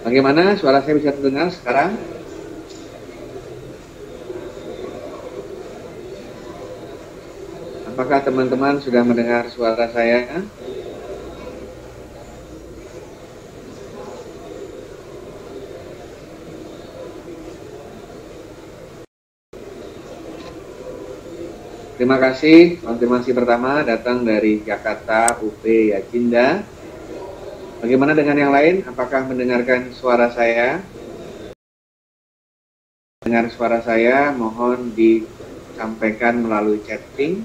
Bagaimana suara saya bisa terdengar sekarang? Apakah teman-teman sudah mendengar suara saya? Terima kasih. Konfirmasi pertama datang dari Jakarta, UP Yacinda. Bagaimana dengan yang lain? Apakah mendengarkan suara saya? Dengar suara saya, mohon disampaikan melalui chatting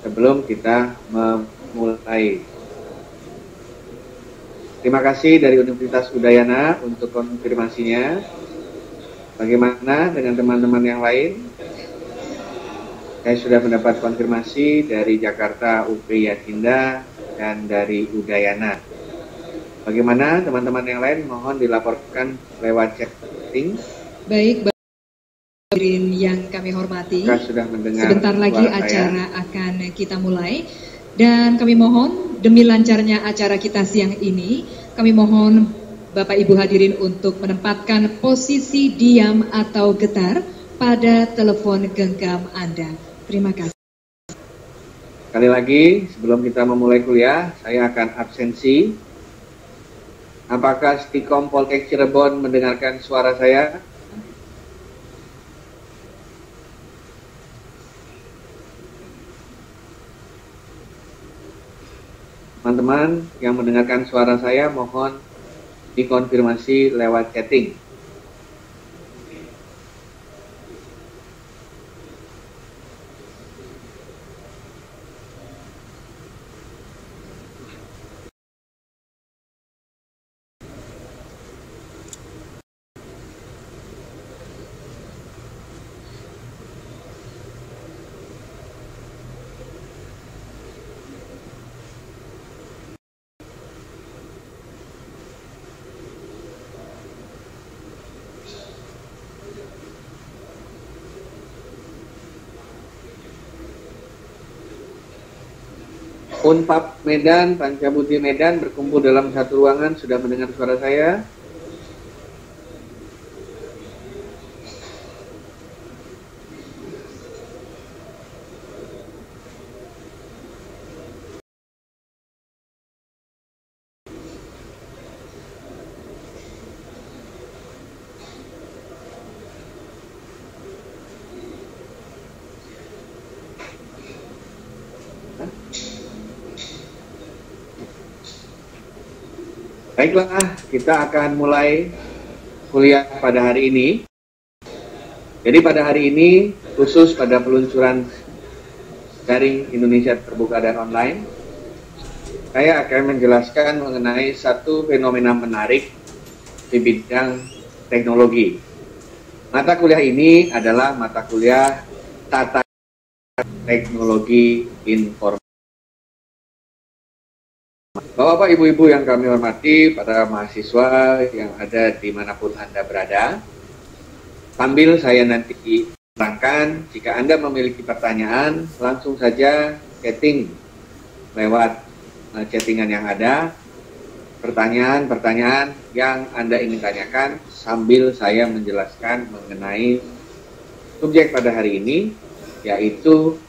sebelum kita memulai. Terima kasih dari Universitas Udayana untuk konfirmasinya. Bagaimana dengan teman-teman yang lain? Saya sudah mendapat konfirmasi dari Jakarta UP Yacinda dan dari Udayana. Bagaimana teman-teman yang lain? Mohon dilaporkan lewat chatting. Baik, Bapak hadirin yang kami hormati, sudah mendengar sebentar lagi acara akan kita mulai. Dan kami mohon demi lancarnya acara kita siang ini, kami mohon Bapak Ibu hadirin untuk menempatkan posisi diam atau getar pada telepon genggam Anda. Terima kasih. Sekali lagi, sebelum kita memulai kuliah, saya akan absensi. Apakah Stikom Poltek Cirebon mendengarkan suara saya? Teman-teman yang mendengarkan suara saya, mohon dikonfirmasi lewat chatting. Unpad Medan, Pancabudi Medan berkumpul dalam satu ruangan. Sudah mendengar suara saya? Baiklah, kita akan mulai kuliah pada hari ini. Jadi pada hari ini, khusus pada peluncuran daring Indonesia Terbuka dan Online, saya akan menjelaskan mengenai satu fenomena menarik di bidang teknologi. Mata kuliah ini adalah mata kuliah Tata Teknologi Informasi. Bapak, Ibu-Ibu yang kami hormati, para mahasiswa yang ada dimanapun Anda berada, sambil saya nanti terangkan, jika Anda memiliki pertanyaan, langsung saja chatting lewat chattingan yang ada, pertanyaan-pertanyaan yang Anda ingin tanyakan sambil saya menjelaskan mengenai subjek pada hari ini, yaitu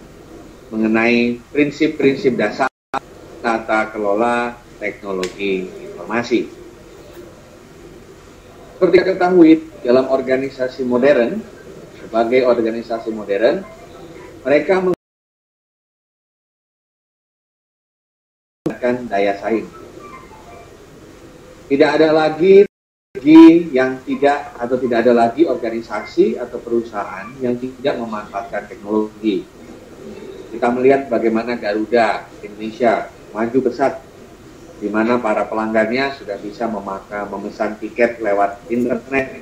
mengenai prinsip-prinsip dasar tata kelola teknologi informasi. Seperti kita ketahui, dalam organisasi modern, sebagai organisasi modern, mereka menggunakan daya saing. Tidak ada lagi yang tidak ada lagi organisasi atau perusahaan yang tidak memanfaatkan teknologi. Kita melihat bagaimana Garuda Indonesia maju pesat, di mana para pelanggannya sudah bisa memesan tiket lewat internet,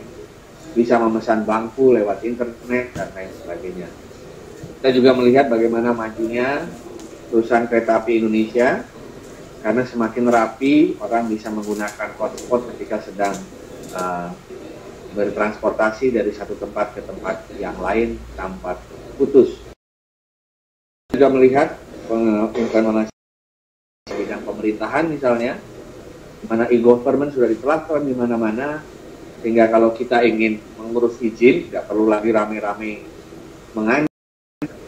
bisa memesan bangku lewat internet, dan lain sebagainya. Kita juga melihat bagaimana majunya perusahaan kereta api Indonesia, karena semakin rapi, orang bisa menggunakan hotspot ketika sedang bertransportasi dari satu tempat ke tempat yang lain tanpa putus. Kita juga melihat implementasi bidang pemerintahan misalnya, mana e-government sudah diterapkan di mana-mana, sehingga kalau kita ingin mengurus izin tidak perlu lagi rame-rame mengantri,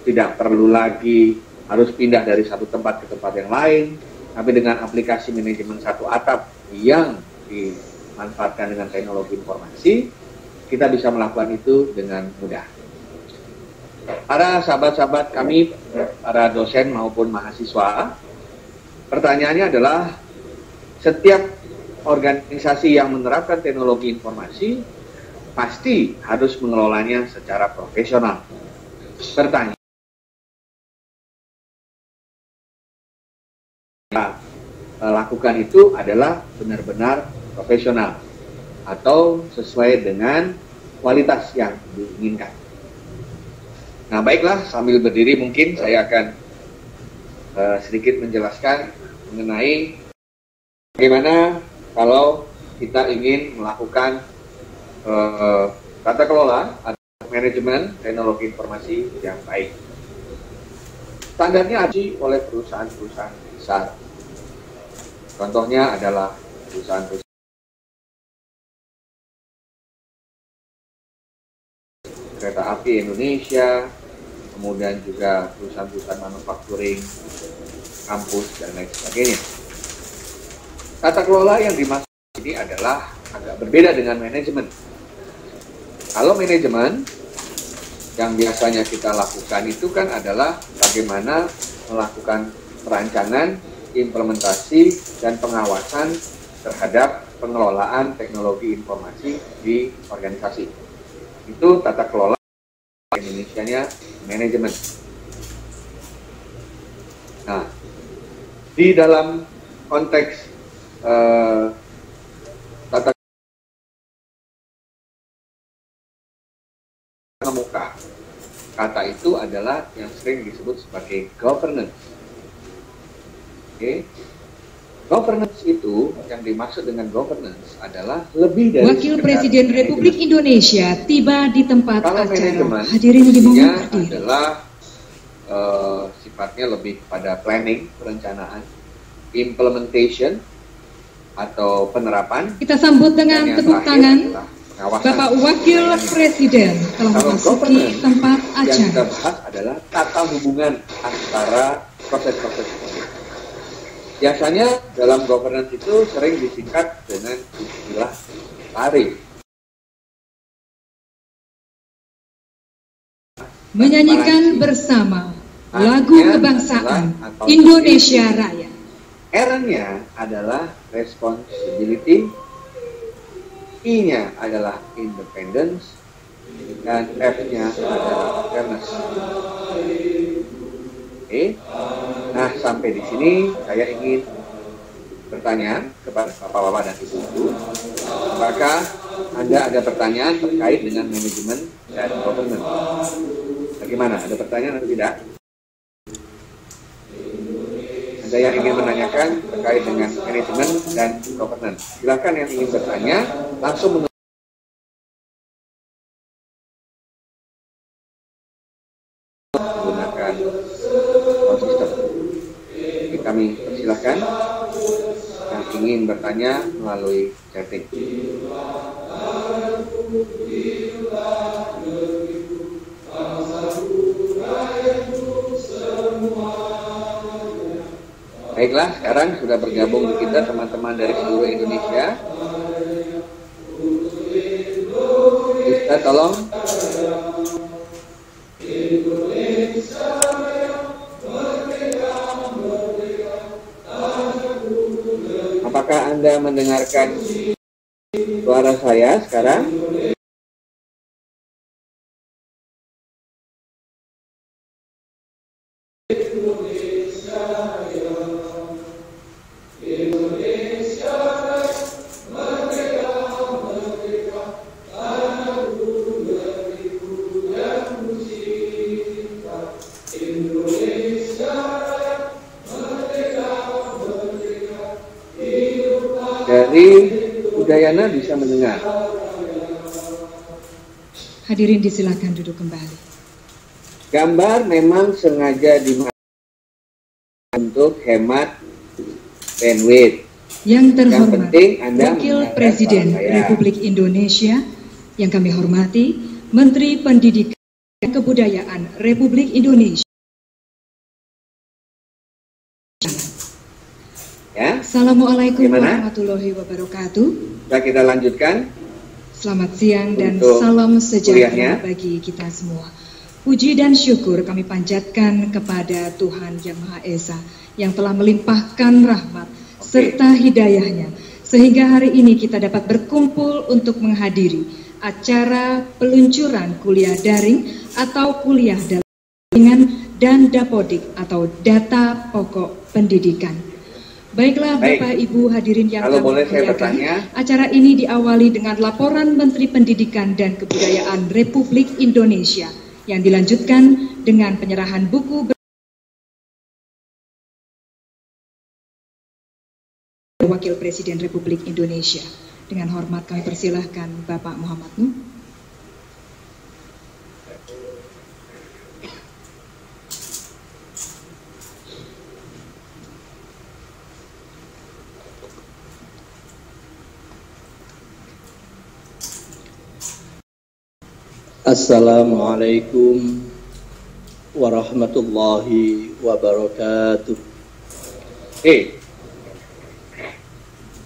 tidak perlu lagi harus pindah dari satu tempat ke tempat yang lain, tapi dengan aplikasi manajemen satu atap yang dimanfaatkan dengan teknologi informasi, kita bisa melakukan itu dengan mudah. Para sahabat-sahabat kami, para dosen maupun mahasiswa, pertanyaannya adalah setiap organisasi yang menerapkan teknologi informasi pasti harus mengelolanya secara profesional. Pertanyaan, lakukan itu adalah benar-benar profesional atau sesuai dengan kualitas yang diinginkan. Nah, baiklah, sambil berdiri mungkin saya akan sedikit menjelaskan mengenai bagaimana kalau kita ingin melakukan tata kelola atau manajemen teknologi informasi yang baik. Standarnya diajukan oleh perusahaan-perusahaan besar. Contohnya adalah perusahaan-perusahaan kereta api Indonesia, kemudian juga perusahaan-perusahaan manufacturing, kampus, dan lain sebagainya. Tata kelola yang dimaksud ini adalah agak berbeda dengan manajemen. Kalau manajemen yang biasanya kita lakukan itu kan adalah bagaimana melakukan perancangan, implementasi, dan pengawasan terhadap pengelolaan teknologi informasi di organisasi. Itu tata kelola, Indonesianya manajemen. Nah, di dalam konteks tata kemuka, kata itu adalah yang sering disebut sebagai governance. Oke. Governance itu, yang dimaksud dengan governance adalah lebih dari Wakil Presiden Republik Indonesia tiba di tempat kalau acara. Hadirin dimohon berdiri. Adalah sifatnya lebih kepada planning, perencanaan, implementation atau penerapan. Kita sambut dengan tepuk tangan Bapak Wakil Presiden telah memasuki tempat acara. Yang kita bahas adalah tata hubungan antara proses-proses. Biasanya dalam governance itu sering disingkat dengan istilah tarif. Menyanyikan bersama lagu kebangsaan Indonesia Raya. R-nya adalah responsibility, I-nya adalah independence, dan F-nya adalah fairness. Oke. Nah, sampai di sini saya ingin bertanya kepada Bapak-Bapak dan Ibu-Ibu, apakah Anda ada pertanyaan terkait dengan manajemen dan governance? Bagaimana? Ada pertanyaan atau tidak? Ada yang ingin menanyakan terkait dengan manajemen dan governance? Silakan yang ingin bertanya langsung menggunakan konsisten. Kami persilahkan yang ingin bertanya melalui chatting. Baiklah, sekarang sudah bergabung di kita teman-teman dari seluruh Indonesia. Bisa tolong. Apakah Anda mendengarkan suara saya sekarang? Dari Udayana bisa mendengar. Hadirin disilakan duduk kembali. Gambar memang sengaja dimaksud untuk hemat bandwidth, Yang terhormat penting Anda Wakil mendengarkan Presiden suara saya. Republik Indonesia, yang kami hormati Menteri Pendidikan dan Kebudayaan Republik Indonesia. Ya, Assalamualaikum Bagaimana? warahmatullahi wabarakatuh. Sudah kita lanjutkan. Selamat siang dan Untuk salam sejahtera kuliahnya. bagi kita semua. Puji dan syukur kami panjatkan kepada Tuhan Yang Maha Esa yang telah melimpahkan rahmat serta hidayahnya, sehingga hari ini kita dapat berkumpul untuk menghadiri acara peluncuran kuliah daring atau kuliah dalam jaringan dan dapodik atau data pokok pendidikan. Baiklah Bapak Ibu hadirin yang Kalau kami boleh saya muliakan, bertanya. acara ini diawali dengan laporan Menteri Pendidikan dan Kebudayaan Republik Indonesia yang dilanjutkan dengan penyerahan buku Wakil Presiden Republik Indonesia. Dengan hormat kami persilahkan Bapak Muhammad Nuh. Assalamualaikum warahmatullahi wabarakatuh.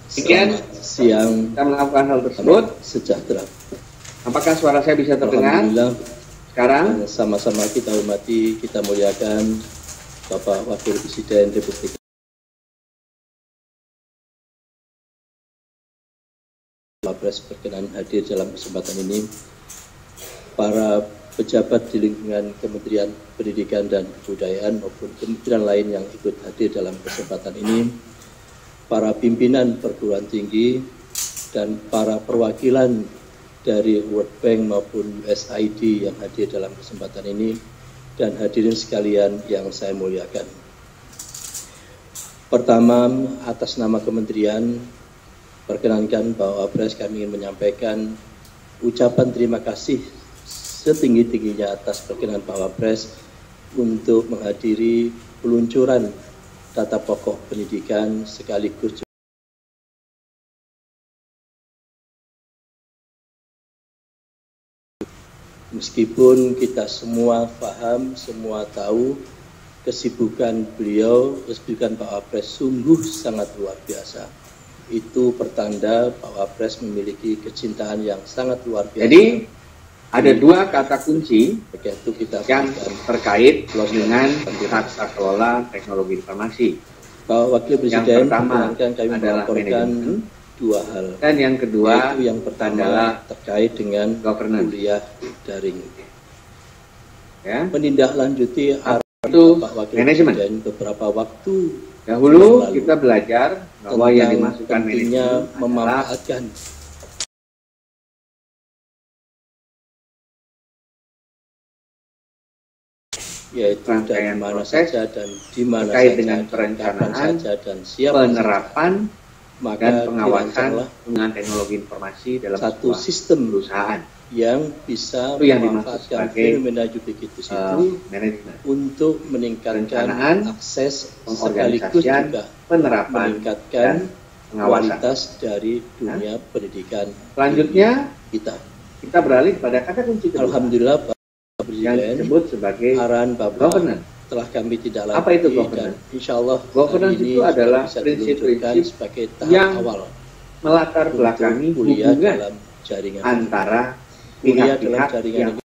Sekian Selamat siang, kita melakukan hal tersebut. sejahtera. Apakah suara saya bisa terdengar Alhamdulillah, sekarang? sama-sama kita hormati, kita muliakan Bapak Wakil Presiden Republik Wapres berkenan hadir dalam kesempatan ini. Para pejabat di lingkungan Kementerian Pendidikan dan Kebudayaan maupun kementerian lain yang ikut hadir dalam kesempatan ini, para pimpinan perguruan tinggi dan para perwakilan dari World Bank maupun USAID yang hadir dalam kesempatan ini, dan hadirin sekalian yang saya muliakan. Pertama, atas nama kementerian, perkenankan Bapak Wapres kami ingin menyampaikan ucapan terima kasih setinggi-tingginya atas perkenan Pak Wapres untuk menghadiri peluncuran data pokok pendidikan sekaligus meskipun kita semua paham, semua tahu kesibukan beliau, kesibukan Pak Wapres sungguh sangat luar biasa. Itu pertanda Pak Wapres memiliki kecintaan yang sangat luar biasa. Jadi ada dua kata kunci Begitu kita yang terkait dengan tata kelola teknologi informasi. Pak Wakil Presiden, Yang pertama kami adalah melaporkan manajemen, dua hal. dan yang kedua Yaitu yang pertama adalah terkait dengan governance. kuliah daring. Ya. Menindaklanjuti arahan Itu Pak Wakil manajemen. Presiden beberapa waktu Dahulu yang lalu kita belajar bahwa yang tentang dimasukkan pentingnya manajemen adalah memanfaatkan yaitu dari rangkaian mana proses saja dan di mana terkait saja, dengan dan perencanaan, kapan saja dan siapa penerapan saja. Maka dan pengawasan dirancanglah penggunaan teknologi informasi dalam satu sebuah sistem perusahaan. yang bisa Itu yang dimaksud memanfaatkan sebagai, fenomena ubiquitous itu manajemen, untuk meningkatkan perencanaan, akses sekaligus pengorganisasian, juga penerapan, meningkatkan dan pengawasan. kualitas dari dunia pendidikan Selanjutnya kita. kita beralih pada kata kunci kedua Alhamdulillah Pak yang Presiden, disebut sebagai arahan Bapak governance. telah kami tidak lagi. Apa itu Dan governance? insya Allah Governance hari ini itu adalah bisa prinsip-prinsip diluncurkan sebagai tahap yang awal melatar belakangi untuk kuliah hubungan dalam jaringan antara kuliah dalam pihak-pihak jaringan yang ini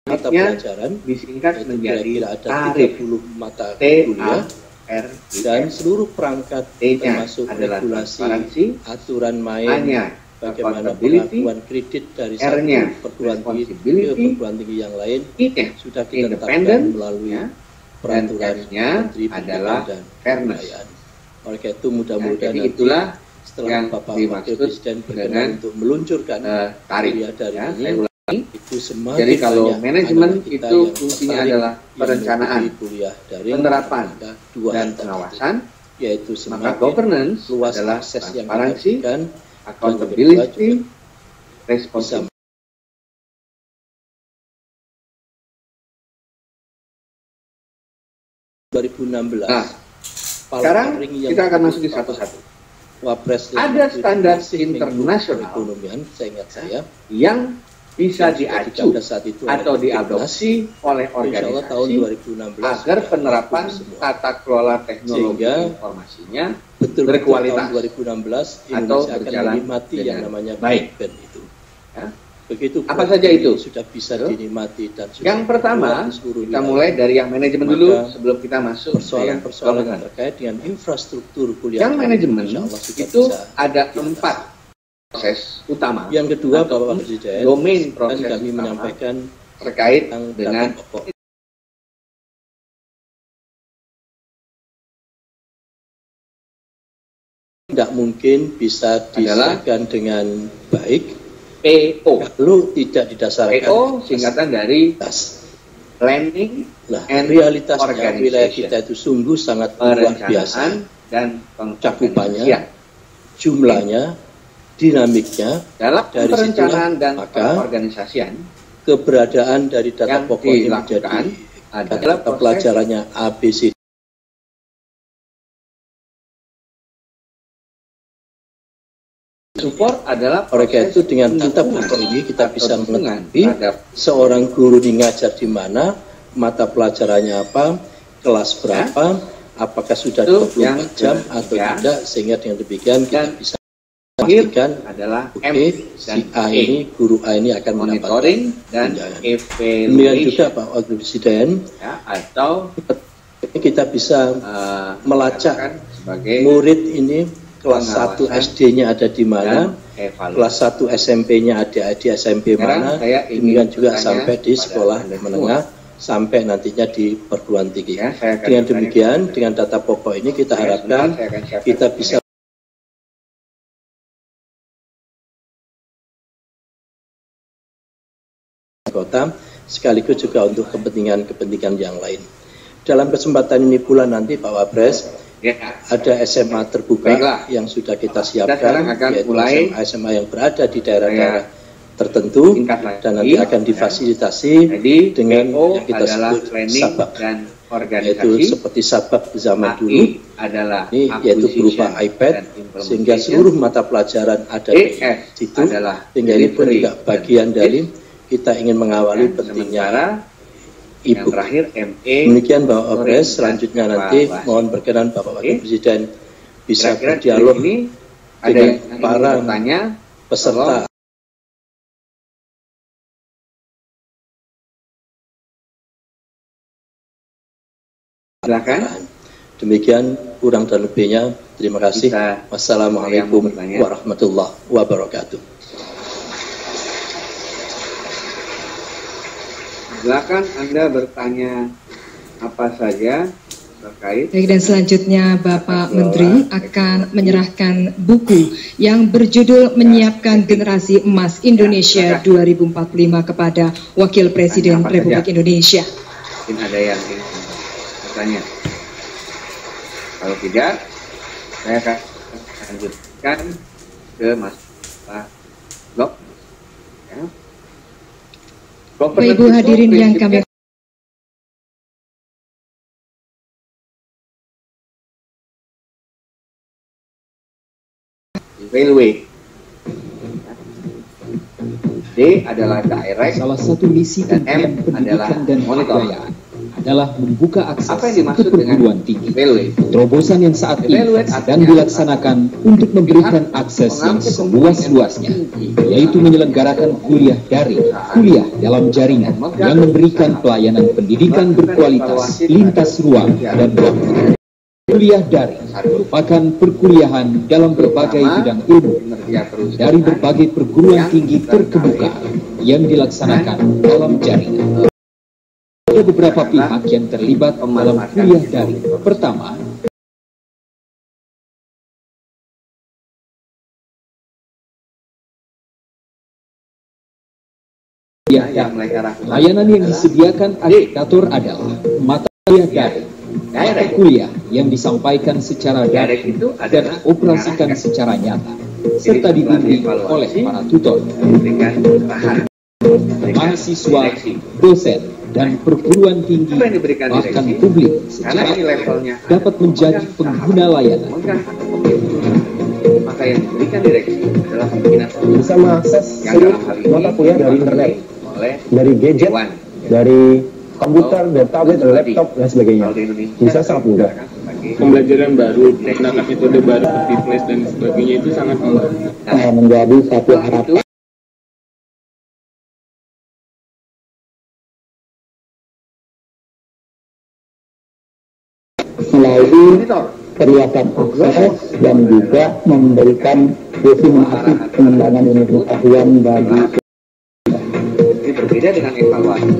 mata Selanjutnya, pelajaran disingkat itu menjadi kira-kira ada tarif 30 mata kuliah TARIF. dan seluruh perangkat T-nya termasuk adalah regulasi, transparansi, aturan main, A-nya bagaimana accountability, pengakuan kredit dari R-nya satu perguruan tinggi ke responsibility, perguruan tinggi yang lain I-nya sudah kita tetapkan independent, melalui ya, peraturan dan S-nya Menteri Pendidikan adalah dan fairness. Kebudayaan. Oleh karena itu Ya, mudah-mudahan jadi nanti itulah setelah yang Bapak Wakil dimaksud Presiden dengan, berkenan untuk meluncurkan tarif. kuliah dari Ya, ini, saya ulangi. itu semakin Jadi kalau banyak manajemen anak kita itu yang fungsinya tertarik, adalah yang perencanaan, mengikuti kuliah daring, penerapan, maka dua dan hal tadi pengawasan. itu, yaitu Maka semakin governance luas adalah akses yang transparansi, diberikan, accountability, bisa responsibility, 2016. Nah, sekarang kita akan masuk di satu-satu. Wapres ada standar internasional perekonomian, saya ingat saya, yang bisa diacu saat itu atau diadopsi oleh organisasi tahun 2016 agar penerapan tata kelola teknologi informasinya berkualitas 2016 atau Indonesia berjalan akan menikmati yang namanya baik. itu. Ya. Begitu apa saja itu sudah bisa dinikmati dan sudah yang pertama kita mulai dari yang manajemen dulu sebelum kita masuk persoalan terkait dengan infrastruktur kuliah. Yang manajemen itu ada 4 proses utama. Yang kedua Bapak Presiden, domain proses kami menyampaikan terkait dengan tidak mungkin bisa diselesaikan dengan baik PO. Kalau tidak didasarkan PO singkatan dari planning and realitasnya wilayah kita itu sungguh sangat luar biasa dan cakupannya, jumlahnya, dinamiknya dalam dari perencanaan dan organisasian. Keberadaan dari data pokok ini menjadi adalah pelajarannya ABC. Support adalah oleh itu dengan data pokok ini kita bisa mengerti seorang guru ngajar di mana, mata pelajarannya apa, kelas berapa, apakah sudah 24 jam atau tidak, sehingga dengan demikian kita bisa memastikan adalah si A ini, guru A ini akan monitoring dan evaluation. Demikian juga Pak Wakil Presiden, atau kita bisa melacak murid ini kelas 1 SD-nya ada di mana, kelas 1 SMP-nya ada di SMP mana, demikian juga sampai di sekolah menengah, sampai nantinya di perguruan tinggi. Dengan demikian, dengan data pokok ini kita harapkan kita bisa kota, sekaligus juga untuk kepentingan yang lain. Dalam kesempatan ini pula nanti Pak Wapres, ada SMA terbuka yang sudah kita siapkan, yaitu SMA yang berada di daerah-daerah tertentu dan nanti akan difasilitasi dengan yang kita sebut sabab, yaitu seperti sabab zaman dulu, ini yaitu berupa iPad, sehingga seluruh mata pelajaran ada di situ, sehingga ini pun juga bagian dari kita ingin mengawali pentingnya Ibu. Demikian Bapak Wapres, selanjutnya nanti mohon berkenan Bapak Wakil Presiden bisa berdialog dengan para peserta. Silakan. Demikian kurang dan lebihnya. Terima kasih. Wassalamualaikum warahmatullahi wabarakatuh. Silakan Anda bertanya apa saja terkait. Baik, dan selanjutnya Bapak Menteri akan menyerahkan buku yang berjudul Menyiapkan Generasi Emas Indonesia 2045 kepada Wakil Presiden Republik Indonesia. Mungkin ada yang ingin bertanya. Kalau tidak, saya akan lanjutkan ke Mas Blok. Ya. Bapak Ibu hadirin yang kami railway. D adalah direct. Salah satu misi Kementerian Pendidikan dan Kebudayaan adalah membuka akses ke perguruan tinggi. Terobosan yang saat ini sedang dilaksanakan untuk memberikan akses yang seluas-luasnya, yaitu menyelenggarakan kuliah daring, kuliah dalam jaringan yang memberikan pelayanan pendidikan berkualitas lintas ruang dan waktu. Kuliah daring merupakan perkuliahan dalam berbagai bidang ilmu dari berbagai perguruan tinggi terkemuka yang dilaksanakan dalam jaringan. Ada beberapa pihak yang terlibat dalam kuliah daring. Pertama, layanan yang disediakan agregator adalah mata kuliah daring. Mata kuliah yang disampaikan secara daring dan dioperasikan secara nyata, serta dibimbing oleh para tutor, mahasiswa, dosen, dan perguruan tinggi bahkan publik secara dapat menjadi pengguna layanan. Maka yang diberikan direksi adalah pimpinan bisa mengakses seluruh mata kuliah dari internet, dari gadget, dari komputer, dari tablet, dari laptop, dan sebagainya. Bisa sangat mudah. Pembelajaran baru, menggunakan metode baru seperti flash dan sebagainya itu sangat membantu. Menjadi satu harapan. Melalui kelihatan akses dan juga memberikan definisi pengembangan ilmu pengetahuan bagi. Ini berbeda dengan evaluasi.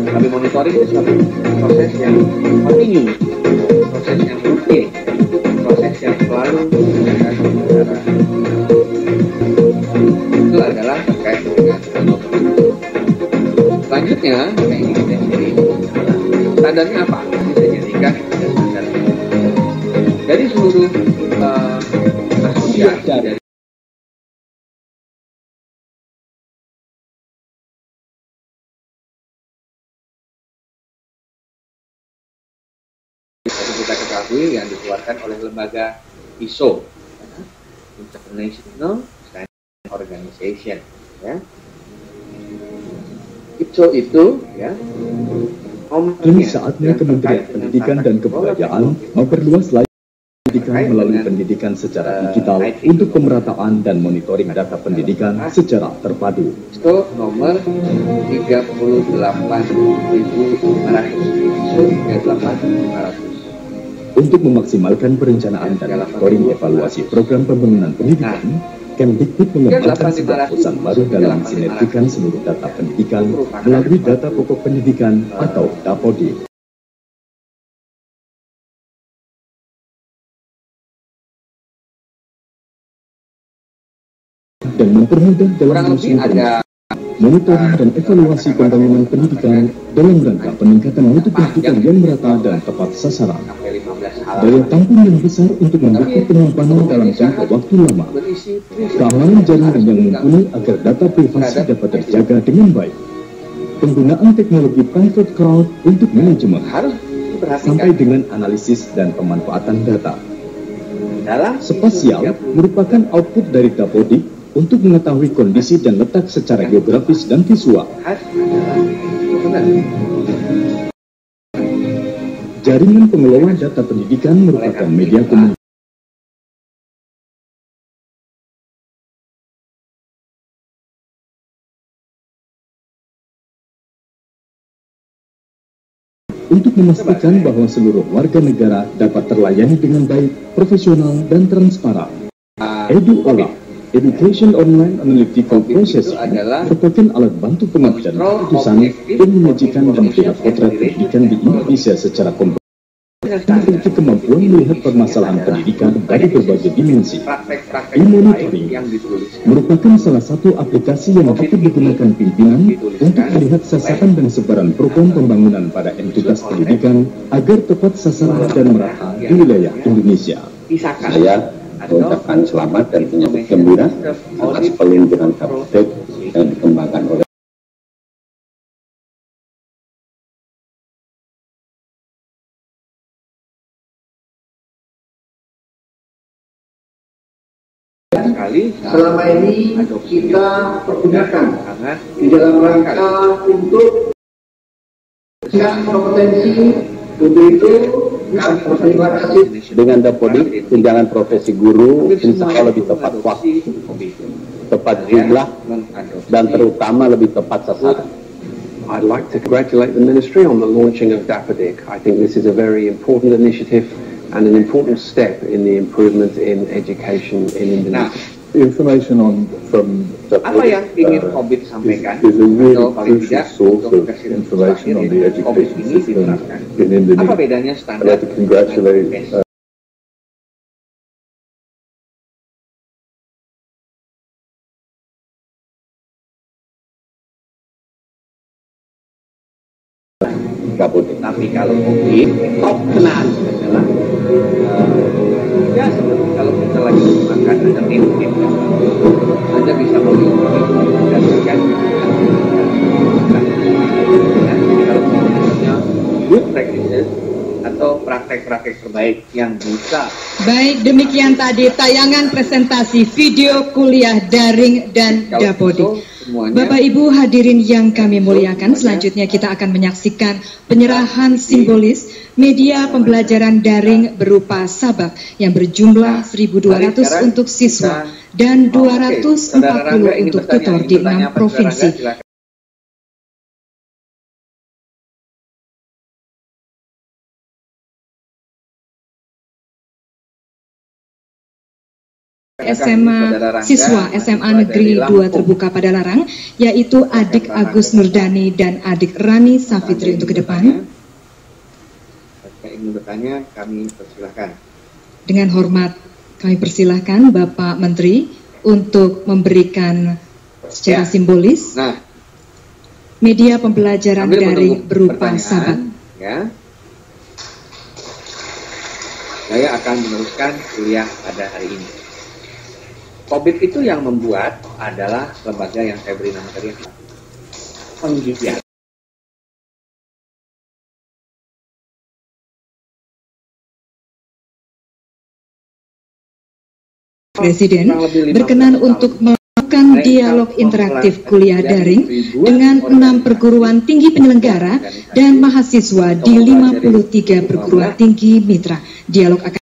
Tapi monitoring itu suatu proses yang kontinu, proses yang rutin, proses yang selalu dilakukan secara itu adalah terkait dengan selanjutnya yang ingin kita cari standarnya apa? Bisa jadikan standar dari seluruh asosiasi dari kita ketahui yang dikeluarkan oleh lembaga ISO, International Standard Organization, ya. ISO itu, ya. Kini saatnya Kementerian Pendidikan dan Kebudayaan memperluas layanan pendidikan melalui pendidikan secara digital untuk pemerataan dan monitoring data pendidikan secara terpadu. ISO nomor 38.500, ISO 38.500. Untuk memaksimalkan perencanaan dan monitoring evaluasi program pembangunan pendidikan, Kemdikbud mengembangkan sebuah perusahaan baru dalam sinergikan seluruh data pendidikan melalui data pokok pendidikan atau DAPODIK. Dan mempermudah dalam monitoring dan evaluasi pembangunan pendidikan dalam rangka peningkatan mutu pendidikan yang merata dan tepat sasaran. Daya tampung yang besar untuk mendukung penyimpanan dalam jangka waktu lama. Keamanan jaringan yang mumpuni agar data privasi dapat terjaga dengan baik. Penggunaan teknologi private cloud untuk manajemen sampai dengan analisis dan pemanfaatan data. Spasial merupakan output dari DAPODIK untuk mengetahui kondisi dan letak secara geografis dan visual. Jaringan pengelolaan data pendidikan merupakan media komunikasi untuk memastikan bahwa seluruh warga negara dapat terlayani dengan baik, profesional, dan transparan. EduOlah, Education Online Analytical Processing, merupakan alat bantu pengambilan keputusan dan menyajikan dan membuat potret pendidikan di Indonesia secara kompleks. Memiliki kemampuan melihat permasalahan pendidikan dari berbagai dimensi. E-monitoring merupakan salah satu aplikasi yang dapat digunakan pimpinan untuk melihat sasaran dan sebaran program pembangunan pada entitas pendidikan agar tepat sasaran dan merata di wilayah Indonesia. Saya mengucapkan selamat dan menyambut gembira atas peluncuran DAPODIK yang dikembangkan oleh selama ini kita pergunakan di dalam rangka untuk kompetensi untuk itu. Dengan DAPODIK, tunjangan profesi guru insya Allah lebih tepat waktu, tepat jumlah, dan terutama lebih tepat sasaran. I'd like to congratulate the Ministry on the launching of DAPODIK. I think this is a very important initiative and an important step in the improvement in education in Indonesia. Information from apa yang ingin Obit sampaikan is a really crucial source of information on the education system in Indonesia. Apa bedanya standar? I'd like to congratulate DAPODIK. Tapi kalau Obit top tenan adalah ya seperti kalau kita lagi makan ada tim praktek-praktek terbaik yang bisa. Baik, demikian tadi tayangan presentasi video kuliah daring dan dapodik. Bapak Ibu hadirin yang kami muliakan, selanjutnya kita akan menyaksikan penyerahan simbolis media pembelajaran daring berupa sabak yang berjumlah 1.200 untuk siswa dan 240 untuk tutor di 6 provinsi. SMA siswa SMA Negeri 2 terbuka pada Larang, yaitu adik Agus Nurdani dan adik Rani Safitri untuk ke depan. Jika ingin bertanya, kami persilahkan. Dengan hormat kami persilahkan Bapak Menteri untuk memberikan secara simbolis media pembelajaran daring berupa sabak. Ya. Saya akan meneruskan kuliah pada hari ini. COVID itu yang membuat adalah lembaga yang saya beri nama tadi, penelitian. Presiden berkenan untuk melakukan dialog interaktif kuliah daring dengan 6 perguruan tinggi penyelenggara dan mahasiswa di 53 perguruan tinggi mitra. Dialog akan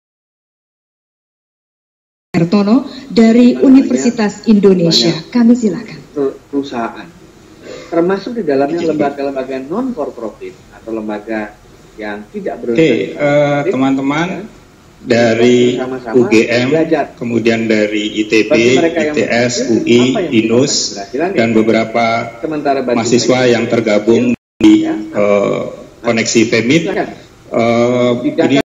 Ertono dari Universitas Indonesia. Kami silakan. Perusahaan, termasuk di dalamnya lembaga-lembaga non for profit atau lembaga yang tidak berorganisasi. Teman-teman dari UGM, kemudian dari ITB, ITS, UI, INUS, dan beberapa mahasiswa yang tergabung di koneksi FEMIT. Ini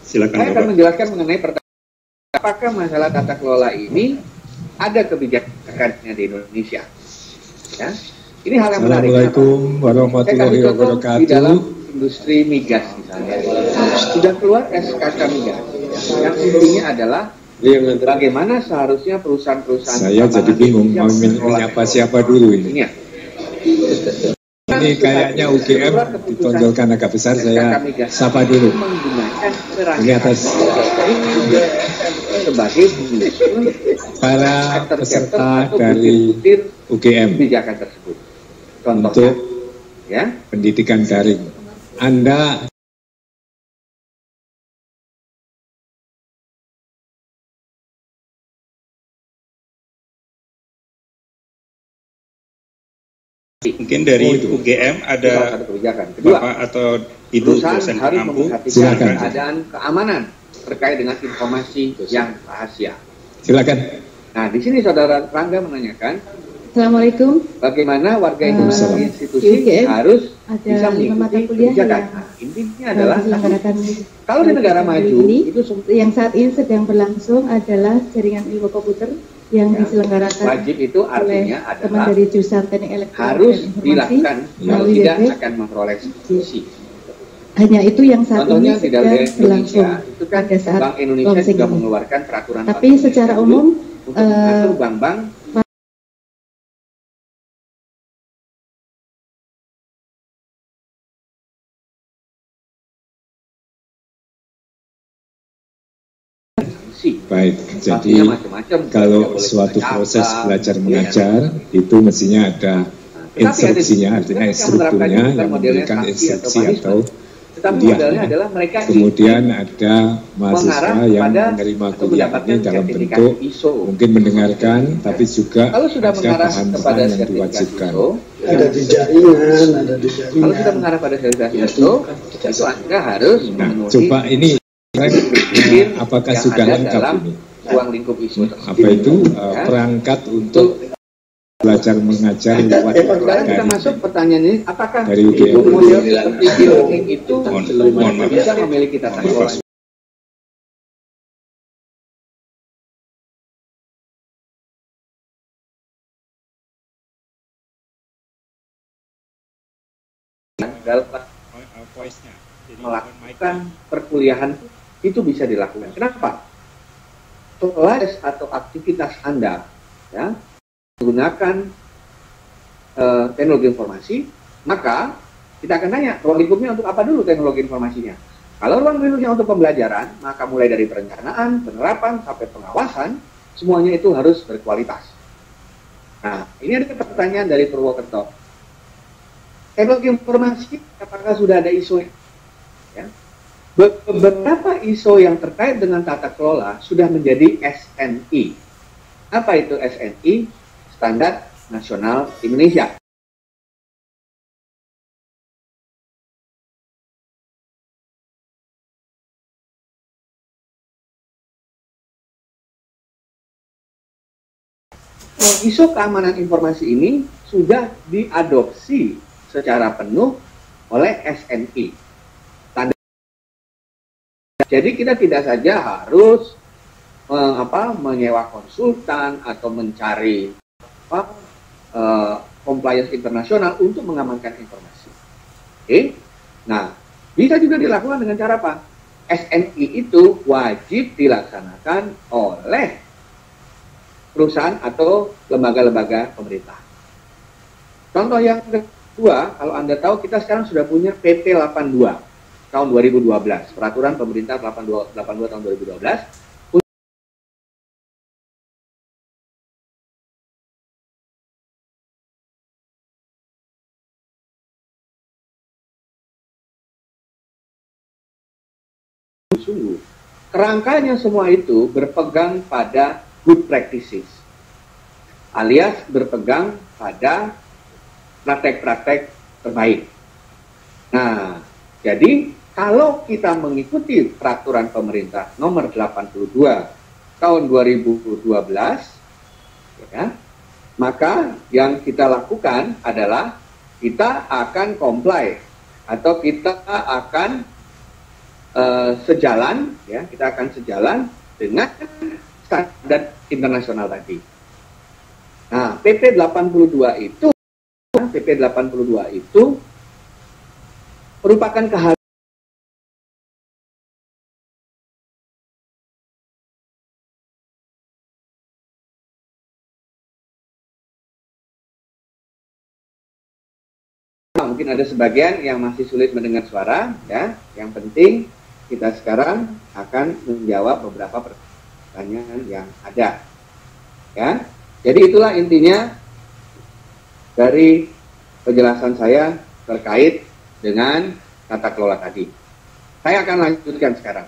silakan. Saya akan menjelaskan mengenai apakah masalah tata kelola ini ada kebijakannya di Indonesia. Ya, ini hal yang menarik. Assalamualaikum warahmatullahi wabarakatuh. Di dalam industri migas misalnya, sudah keluar SKK migas. Yang intinya adalah bagaimana seharusnya perusahaan-perusahaan. Saya jadi bingung mau menyapa siapa dulu ini. Ini kayaknya UGM ditonjolkan agak besar, saya sapa dulu. Ini atas para peserta dari UGM untuk pendidikan daring. Anda mungkin dari UGM ada Bapak atau Ibu dosen pengampu. Silakan. Keadaan keamanan terkait dengan informasi yang rahasia. Silakan. Nah, di sini Saudara Rangga menanyakan, Assalamualaikum. Bagaimana warga institusi harus bisa mengikuti kebijakan. Intinya adalah kalau di negara maju itu yang saat ini sedang berlangsung adalah jaringan ilmu komputer yang diselenggarakan wajib itu artinya oleh teman dari jurusan teknik elektronik harus dilakukan, kalau tidak akan memperoleh subsidi. Hanya itu yang saat ini sedang berlangsung. Itu kan Bank Indonesia juga mengeluarkan peraturan. Tapi secara umum untuk bank-bank baik, jadi kalau suatu proses belajar mengajar itu mestinya ada instruksinya, artinya instrukturnya yang memberikan instruksi atau kemudian ada mahasiswa yang menerima kuliah ini dalam bentuk mungkin mendengarkan, tapi juga ada bahan-bahan yang diwajibkan. Ada di jaringan, ada di jaringan. Kalau kita mengarah pada sertifikasi itu Anda harus memenuhi. Coba ini apakah sudah lengkap ini? Ruang lingkup isu. Apa itu perangkat untuk belajar mengajar lewat sekarang kita masuk pertanyaan ini, apakah dari UGM model seperti e-learning itu bisa memiliki tata kelola? Melakukan perkuliahan itu bisa dilakukan. Kenapa? proses atau aktivitas Anda ya menggunakan teknologi informasi, maka kita akan tanya ruang lingkupnya untuk apa dulu teknologi informasinya. Kalau ruang lingkupnya untuk pembelajaran, maka mulai dari perencanaan, penerapan, sampai pengawasan, semuanya itu harus berkualitas. Nah, ini ada pertanyaan dari Purwokerto. Teknologi informasi, apakah sudah ada ISO? Ya. Beberapa ISO yang terkait dengan tata kelola sudah menjadi SNI. Apa itu SNI? Standar Nasional Indonesia. ISO keamanan informasi ini sudah diadopsi secara penuh oleh SNI. Jadi kita tidak saja harus menyewa konsultan atau mencari compliance internasional untuk mengamankan informasi. Oke, nah bisa juga dilakukan dengan cara apa? SNI itu wajib dilaksanakan oleh perusahaan atau lembaga-lembaga pemerintah. Contoh yang kedua, kalau Anda tahu kita sekarang sudah punya PP 82 tahun 2012, Peraturan Pemerintah 82 tahun 2012. Sungguh, kerangkanya semua itu berpegang pada good practices, alias berpegang pada praktek-praktek terbaik. Nah, jadi kalau kita mengikuti peraturan pemerintah nomor 82 tahun 2012, ya, maka yang kita lakukan adalah kita akan comply atau kita akan sejalan, ya, kita akan sejalan dengan standar internasional tadi. Nah, PP 82 itu merupakan keharusan mungkin ada sebagian yang masih sulit mendengar suara, ya. Yang penting kita sekarang akan menjawab beberapa pertanyaan yang ada, ya. Jadi itulah intinya dari penjelasan saya terkait dengan tata kelola tadi. Saya akan lanjutkan sekarang.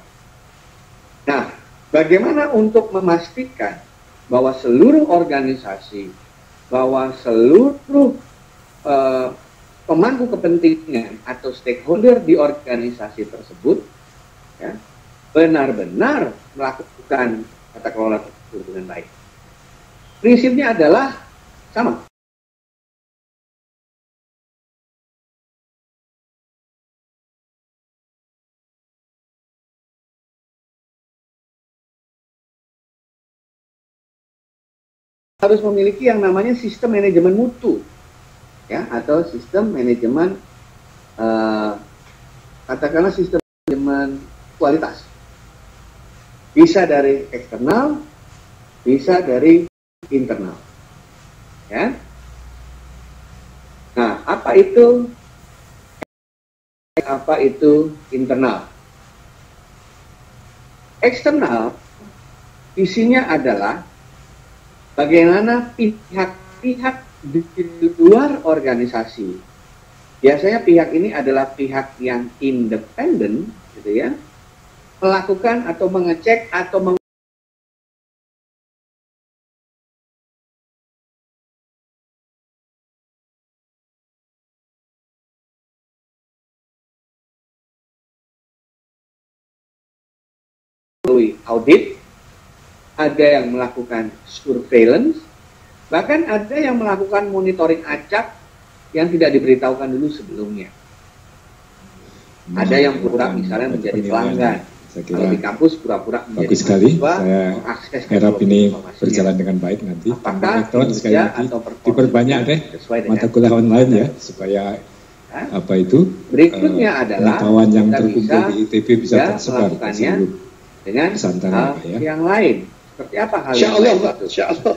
Nah, bagaimana untuk memastikan bahwa seluruh organisasi, bahwa seluruh pemangku kepentingan atau stakeholder di organisasi tersebut, ya, benar-benar melakukan tata kelola tersebut dengan baik. Prinsipnya adalah sama. Harus memiliki yang namanya sistem manajemen mutu, ya, atau sistem manajemen katakanlah sistem manajemen kualitas. Bisa dari eksternal, bisa dari internal, ya. Nah, apa itu internal? Eksternal isinya adalah bagaimana pihak-pihak di luar organisasi. Biasanya pihak ini adalah pihak yang independen, gitu ya, melakukan atau mengecek atau audit, ada yang melakukan surveillance, bahkan ada yang melakukan monitoring acak yang tidak diberitahukan dulu sebelumnya. Ada yang pura misalnya menjadi pelanggan. Kalau di kampus pura-pura menjadi bagus sekali. mahasiswa, Saya harap ini berjalan dengan baik nanti. Apakah sekali lagi diperbanyak deh mata kuliah online ya, supaya apa itu berikutnya adalah pengetahuan yang terkumpul di ITB bisa tersebar ke seluruh dengan Nusantara, ya. yang lain. Seperti apa hal Insya yang Allah, lain Pak. itu? Insya Allah.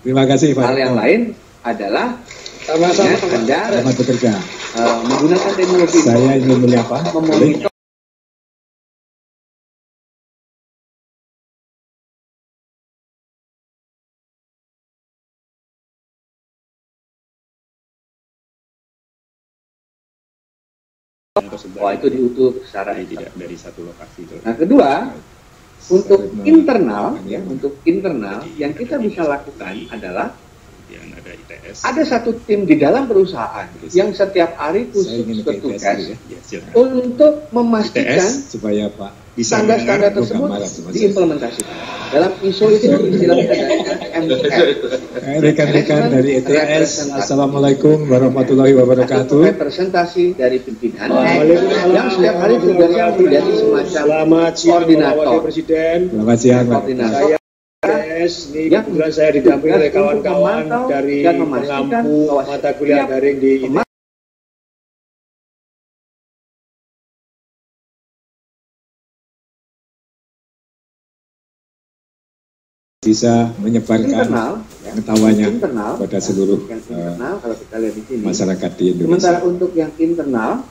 Terima kasih Pak. Hal yang lain adalah Sama-sama. Anda Selamat bekerja. menggunakan teknologi. Saya ingin menyapa. Memonitor itu diutuh secara tidak dari satu lokasi. Nah, kedua, untuk internal ya, untuk internal yang kita bisa lakukan adalah ada ITS. Ada satu tim di dalam perusahaan yang setiap hari khusus bertugas untuk memastikan supaya Pak standar-standar tersebut diimplementasikan. Dalam ISO itu istilahnya MTR. Rekan-rekan dari ITS, Assalamualaikum warahmatullahi wabarakatuh. Representasi dari pimpinan yang setiap hari tugasnya menjadi semacam koordinator. Selamat siang, Pak. Ini kebetulan saya didampingi oleh kawan-kawan dari pengampu mata kuliah daring di ITS. Bisa menyebarkan pengetahuannya pada seluruh kalau kita lihat di sini, masyarakat di Indonesia. Sementara untuk yang internal,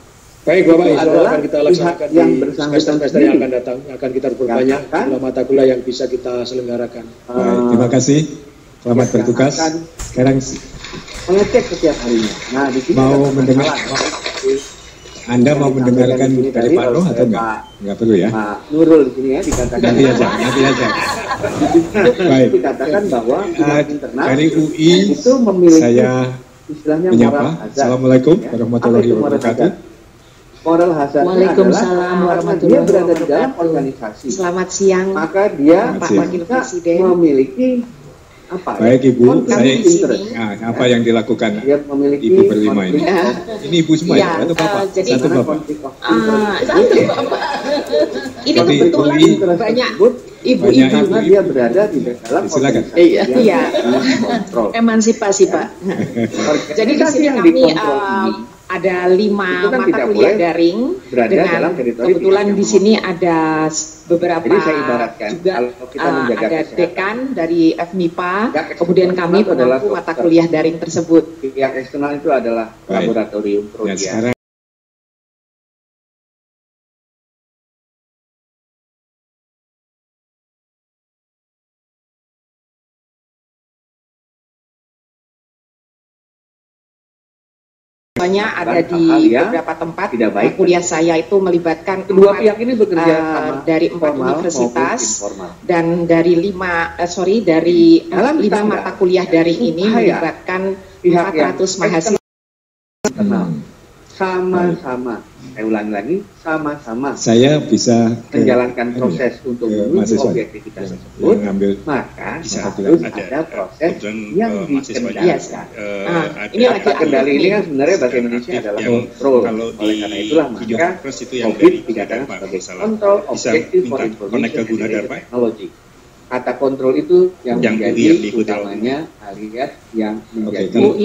baik Bapak, insya Allah akan kita laksanakan di semester-semester yang akan datang. Akan kita berbanyak jumlah mata kuliah yang bisa kita selenggarakan. Baik, terima kasih. Selamat bertugas. Sekarang mengecek setiap harinya. Nah, di sini mau mendengar. Anda mau mendengarkan dari Pak Nuh atau enggak? Enggak perlu ya. Pak Nurul di sini ya dikatakan. Nanti aja. Baik. Dikatakan bahwa internal dari UI itu memiliki saya istilahnya menyapa. Assalamualaikum warahmatullahi wabarakatuh. Moral hazard. Waalaikumsalam warahmatullahi wabarakatuh. Dia berada di dalam organisasi. Selamat siang. Maka dia Pak Wakil Presiden memiliki apa? Baik Ibu, apa yang dilakukan Ibu berlima ini? Ini Ibu semua ya? Atau Bapak? Jadi, satu Bapak? Satu Bapak. Ini kebetulan banyak ibu-ibu karena dia berada di dalam silakan. Iya. Emansipasi Pak. Jadi di sini kami ada 5 mata kuliah daring dengan kebetulan di sini ada beberapa juga ada dekan dari FMIPA, kemudian kami pengampu mata kuliah daring tersebut. Yang eksternal itu adalah laboratorium Prodia. Ada di beberapa tempat. Kuliah saya itu melibatkan kedua pihak ini bekerja dari 4 universitas dan dari 5 mata kuliah daring ini melibatkan 400 mahasiswa. Sama-sama, saya ulangi lagi, sama-sama saya bisa menjalankan proses untuk menuju objektivitas tersebut, maka harus ada proses yang dikendalikan. Ini kendali ini kan sebenarnya bahasa Indonesia adalah kontrol. Oleh karena itulah maka COVID dikatakan sebagai kontrol objektif for information technology. Kata kontrol itu yang menjadi utamanya alias yang menjadi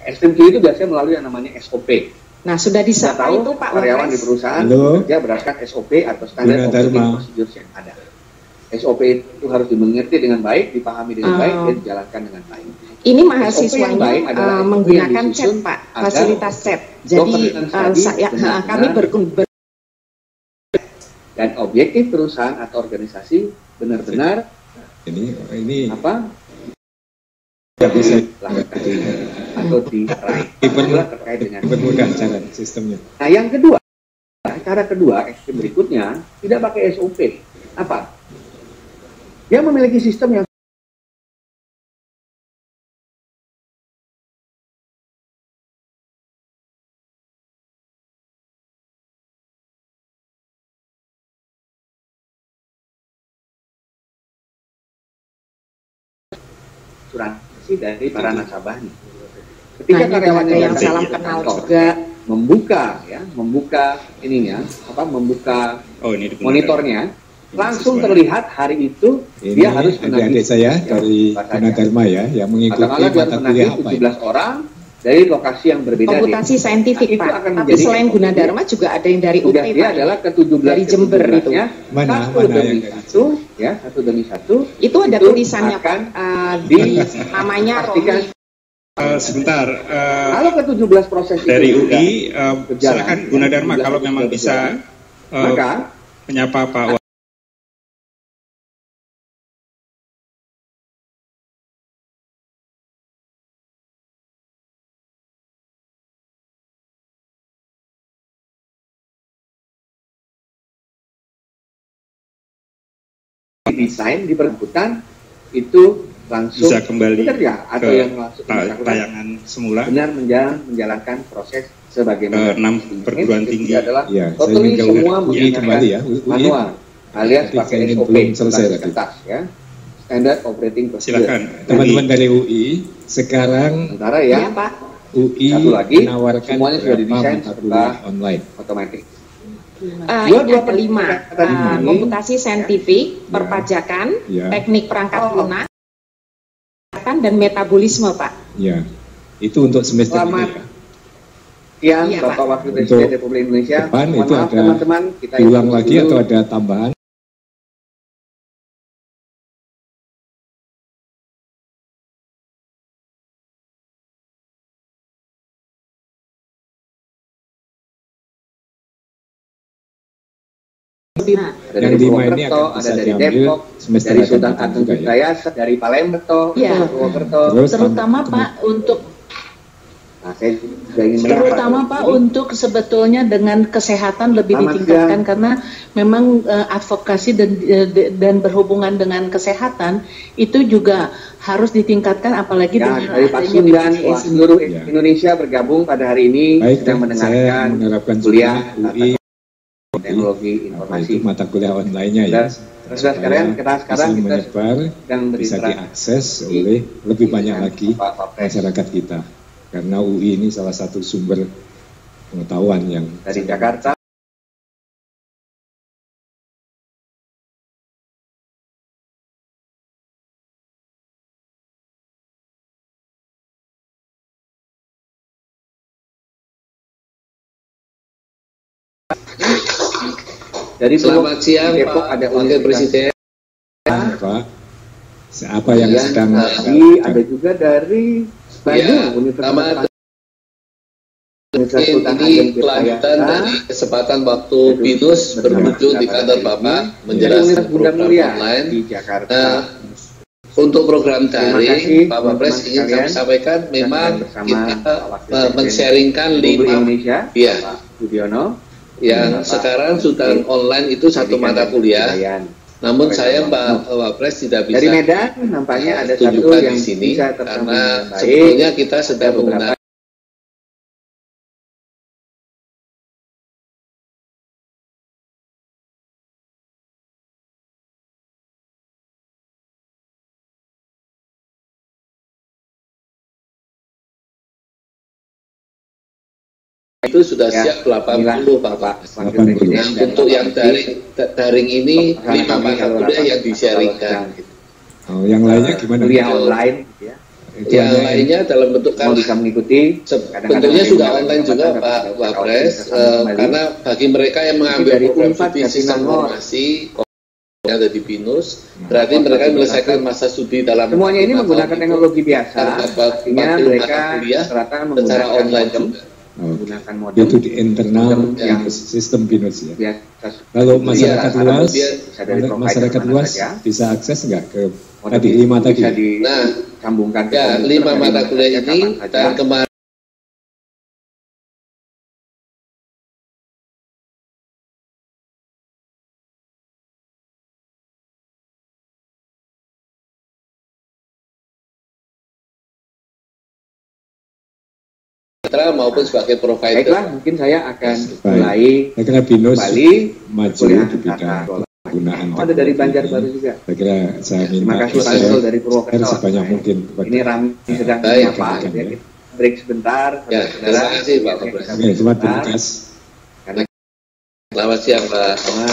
SMQ itu biasanya melalui yang namanya SOP. Nah, sudah disapa itu Pak karyawan di perusahaan bekerja berdasarkan SOP atau standar operating procedures yang ada. SOP itu harus dimengerti dengan baik, dipahami dengan baik, dan dijalankan dengan baik. Ini mahasiswanya menggunakan chat Pak, fasilitas chat. Jadi kami dan objektif perusahaan atau organisasi benar-benar ini apa? Bisa atau diraih terkait dengan dipermudah cara sistemnya. Nah, yang kedua, cara kedua berikutnya tidak pakai SOP. Apa? Dia memiliki sistem yang dari para nasabahnya. Ketika karyawannya yang salam kenal juga membuka ininya, membuka monitornya, langsung terlihat hari itu ini dia harus adik-adik saya dari Gunadarma ya yang mengikuti mata kuliah apa 17 orang dari lokasi yang berbeda. Komputasi saintifik, Pak. Tapi selain Gunadarma juga ada yang dari UP, dia adalah ke-17 dari Jember itu. Mana yang satu, ya, satu demi satu. Itu ada tulisannya, Pak. Di namanya Romi. Sebentar. Kalau ke-17 proses dari UI, silakan Gunadarma kalau memang bisa menyapa Pak. Desain di perebutan itu langsung bisa kembali ya, atau ke yang langsung tayangan semula benar menjalankan proses sebagaimana 6 perguruan tinggi adalah ya, totally semua kembali ya manual alias pakai SOP selesai kertas ya, standard operating procedure. Silakan teman-teman dari UI sekarang sementara ya, Pak. UI satu lagi menawarkan semuanya sudah didesain serta online otomatis. Ini ada 5, komputasi saintifik, perpajakan, teknik perangkat lunak, dan metabolisme, Pak. Ya, itu untuk semester ini, Pak. Yang Bapak Wakil Presiden Republik Indonesia, depan itu ada teman-teman, kita ulang lagi atau ada tambahan? Ada yang di Purwokerto, ada dari Depok, dari Sultan Agung Jayasa, dari Palembang, Purwokerto. Terutama Pak untuk terutama Pak untuk sebetulnya dengan kesehatan lebih ditingkatkan karena memang advokasi dan berhubungan dengan kesehatan itu juga harus ditingkatkan apalagi ya, dengan dari Pak Sundan, seluruh Indonesia bergabung pada hari ini sedang mendengarkan kuliah teknologi informasi mata kuliah online-nya ya. Sudah sekarang kita menyebar bisa diakses oleh lebih banyak lagi masyarakat kita. Karena UI ini salah satu sumber pengetahuan yang dari Jakarta. Dari selamat siang Depok Pak ada Wakil Presiden. Pak, apa yang sedang ada juga dari Bandung, Universitas ini kelanjutan dari kesempatan waktu BINUS berkunjung di kantor Bapak menjelaskan program online di Jakarta. Untuk program daring, Pak Wapres ingin kami sampaikan memang kita men-sharingkan 5 yang sekarang sudah online itu 1 mata kuliah. Namun saya Pak Wapres tidak bisa dari Medan nampaknya ada satu yang di sini bisa karena sebetulnya kita sedang menggunakan itu sudah siap 80 Bapak. Untuk yang daring ini 5 mata kuliah yang di-sharingkan. Oh, yang lainnya gimana? Kuliah online ya. Yang lainnya dalam bentuk kan bisa mengikuti bentuknya sudah online juga Pak Wapres karena bagi mereka yang mengambil program studi sistem informasi yang ada di BINUS berarti mereka menyelesaikan masa studi dalam semuanya ini menggunakan teknologi biasa artinya mereka secara online juga menggunakan modem itu di internal sistem BINUS ya. Kalau masyarakat luas, masyarakat luas bisa akses nggak ke tadi 5 tadi? Nah, sambungkan ya 5 mata kuliah ini dan kemarin maupun sebagai provider. Baiklah, mungkin saya akan mulai kembali maju di bidang penggunaan. Ada dari Banjarbaru juga. Saya kira saya minta dari Purwokerto sebanyak mungkin. Ini Rami sedang menyapa. Break sebentar. Ya, terima kasih Pak Wapres. Terima kasih. Selamat siang Pak. Presiden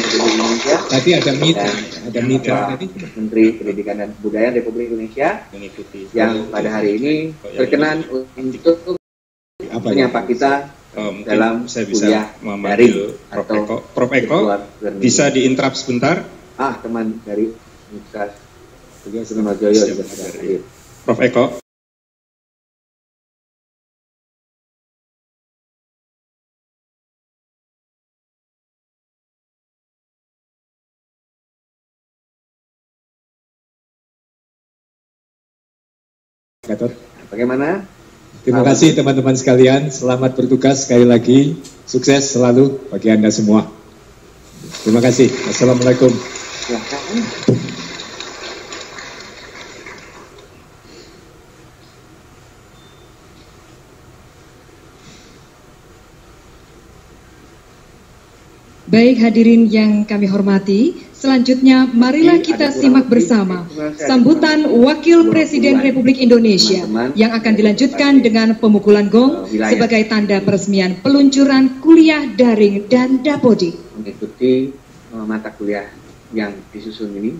Republik Indonesia. Tadi ada mitra tadi. Menteri Pendidikan dan Kebudayaan Republik Indonesia yang pada hari ini berkenan untuk menyapa kita dalam saya bisa kuliah memanggil Prof Eko bisa diinterrupt sebentar. Teman dari Universitas Sriwijaya juga sudah hadir. Prof Eko. Bagaimana? Terima kasih teman-teman sekalian, selamat bertugas sekali lagi, sukses selalu bagi Anda semua. Terima kasih. Assalamualaikum. Baik hadirin yang kami hormati, selanjutnya marilah kita simak bersama sambutan Wakil Presiden Republik Indonesia yang akan dilanjutkan dengan pemukulan gong sebagai tanda peresmian peluncuran kuliah daring dan Dapodik. Mengikuti mata kuliah yang disusun ini.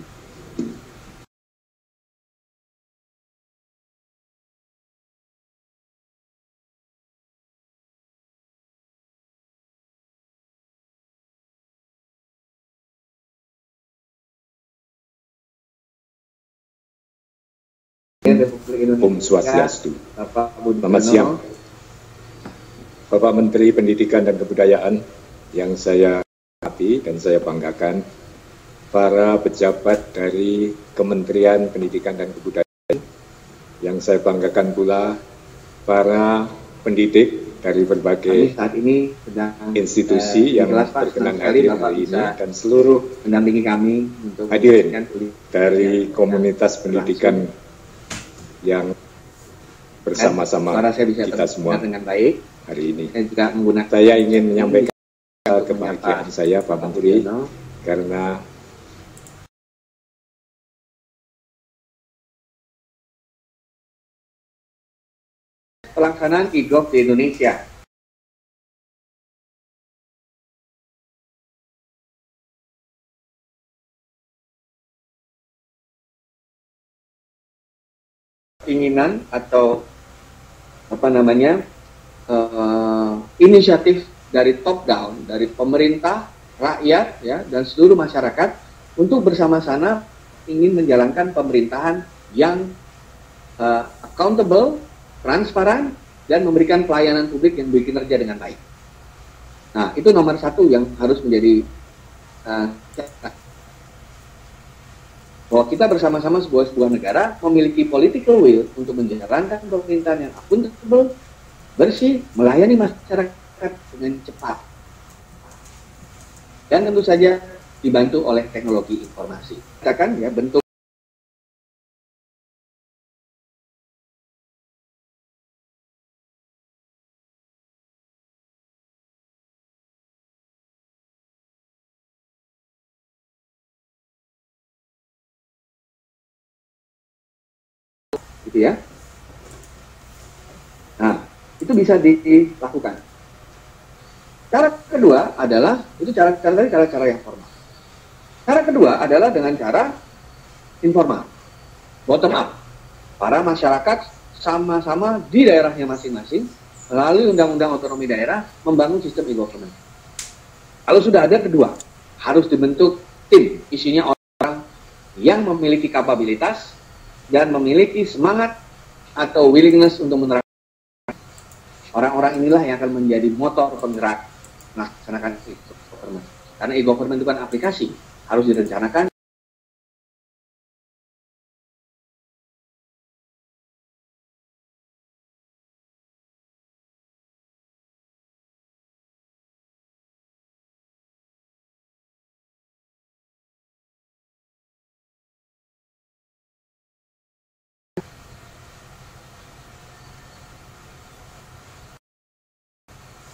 Om Swastiastu. Selamat siang, Bapak Menteri Pendidikan dan Kebudayaan yang saya hormati dan saya banggakan, para pejabat dari Kementerian Pendidikan dan Kebudayaan yang saya banggakan pula, para pendidik dari berbagai saat ini sedang institusi yang berkenan hadir hari ini dan seluruh mendampingi kami untuk hadirin dari komunitas pendidikan yang bersama-sama kita semua dengan baik hari ini. Saya ingin menyampaikan kebahagiaan saya Pak Menteri karena pelaksanaan e-gov di Indonesia. Keinginan atau inisiatif dari top down, dari pemerintah, rakyat, ya, dan seluruh masyarakat untuk bersama-sama ingin menjalankan pemerintahan yang accountable, transparan, dan memberikan pelayanan publik yang berkinerja dengan baik. Nah, itu nomor satu yang harus menjadi bahwa kita bersama-sama sebuah negara memiliki political will untuk menjalankan pemerintahan yang akuntabel, bersih, melayani masyarakat dengan cepat, dan tentu saja dibantu oleh teknologi informasi. Katakan ya bentuk gitu ya. Nah, itu bisa dilakukan. Cara kedua adalah itu cara yang formal. Cara kedua adalah dengan cara informal, bottom up. Para masyarakat sama-sama di daerahnya masing-masing melalui undang-undang otonomi daerah membangun sistem e-government. Kalau sudah ada kedua, harus dibentuk tim isinya orang yang memiliki kapabilitas dan memiliki semangat atau willingness untuk menerapkan. Orang-orang inilah yang akan menjadi motor penggerak melaksanakan e-government. Karena e-government itu kan aplikasi, harus direncanakan.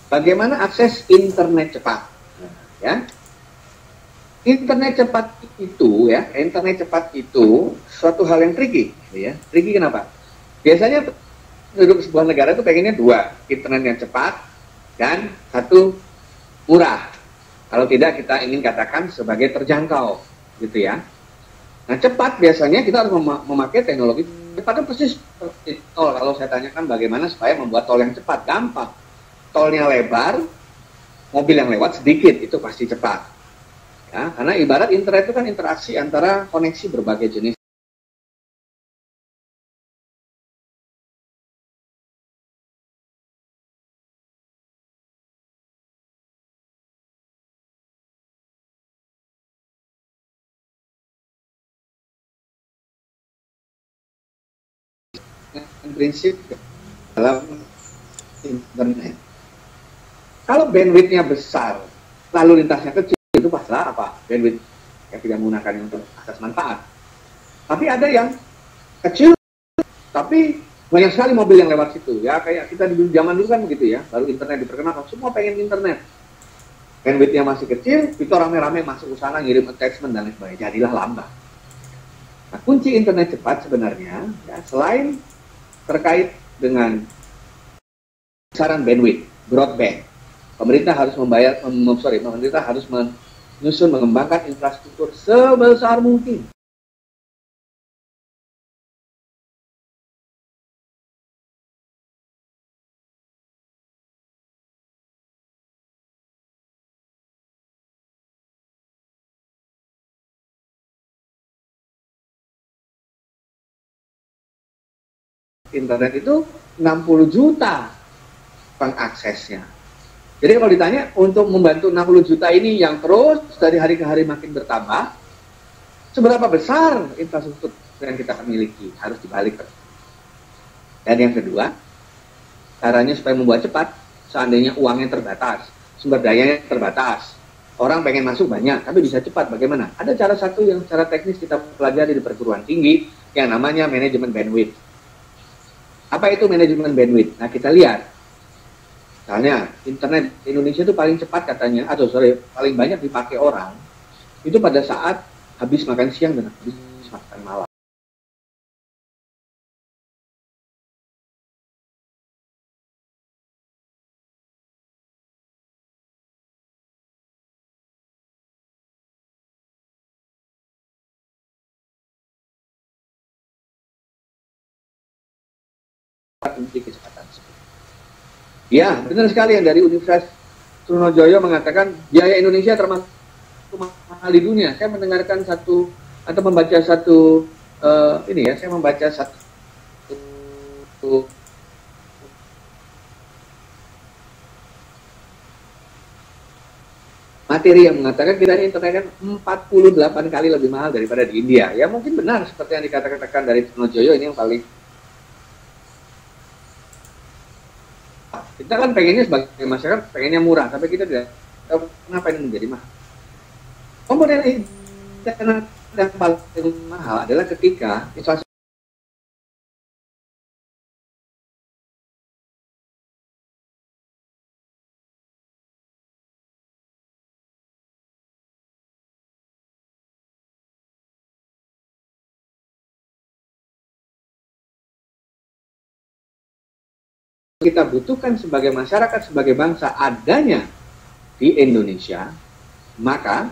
Bagaimana akses internet cepat? Ya, internet cepat itu suatu hal yang tricky, ya. Tricky kenapa? Biasanya penduduk sebuah negara itu pengennya dua, internet yang cepat dan satu murah. Kalau tidak kita ingin katakan sebagai terjangkau, gitu ya. Nah, cepat biasanya kita harus memakai teknologi cepat, persis seperti tol. Kalau saya tanyakan bagaimana supaya membuat tol yang cepat, gampang. Tolnya lebar, mobil yang lewat sedikit, itu pasti cepat. Ya, karena ibarat internet itu kan interaksi antara koneksi berbagai jenis. Prinsip dalam internet. Kalau bandwidthnya besar, lalu lintasnya kecil, itu masalah apa? Bandwidth yang tidak menggunakan untuk asas manfaat. Tapi ada yang kecil, tapi banyak sekali mobil yang lewat situ. Ya kayak kita di zaman dulu kan begitu ya, baru internet diperkenalkan, semua pengen internet. Bandwidthnya masih kecil, itu rame-rame masuk ke sana ngirim attachment dan lain sebagainya, jadilah lambat. Nah, kunci internet cepat sebenarnya, ya, selain terkait dengan besaran bandwidth, broadband, pemerintah harus pemerintah harus menyusun, mengembangkan infrastruktur sebesar mungkin. Internet itu 60 juta pengaksesnya. Jadi kalau ditanya untuk membantu 60 juta ini yang terus dari hari ke hari makin bertambah, seberapa besar infrastruktur yang kita miliki harus dibalik. Dan yang kedua, caranya supaya membuat cepat, seandainya uangnya terbatas, sumber dayanya terbatas, orang pengen masuk banyak, tapi bisa cepat, bagaimana? Ada cara satu yang secara teknis kita pelajari di perguruan tinggi, yang namanya manajemen bandwidth. Apa itu manajemen bandwidth? Nah, kita lihat. Misalnya, internet Indonesia itu paling cepat katanya, paling banyak dipakai orang, itu pada saat habis makan siang dan habis makan malam. Kecepatan. Ya, benar sekali yang dari Universitas Trunojoyo mengatakan biaya Indonesia termasuk mahal di dunia. Saya mendengarkan membaca satu materi yang mengatakan kiranya internet kan 48 kali lebih mahal daripada di India. Ya mungkin benar seperti yang dikatakan dari Trunojoyo, ini yang paling. Kita kan pengennya sebagai masyarakat pengennya murah, tapi kita tidak tahu kenapa ini menjadi mahal. Komponen internet yang paling mahal adalah ketika inflasi kita butuhkan sebagai masyarakat, sebagai bangsa adanya di Indonesia, maka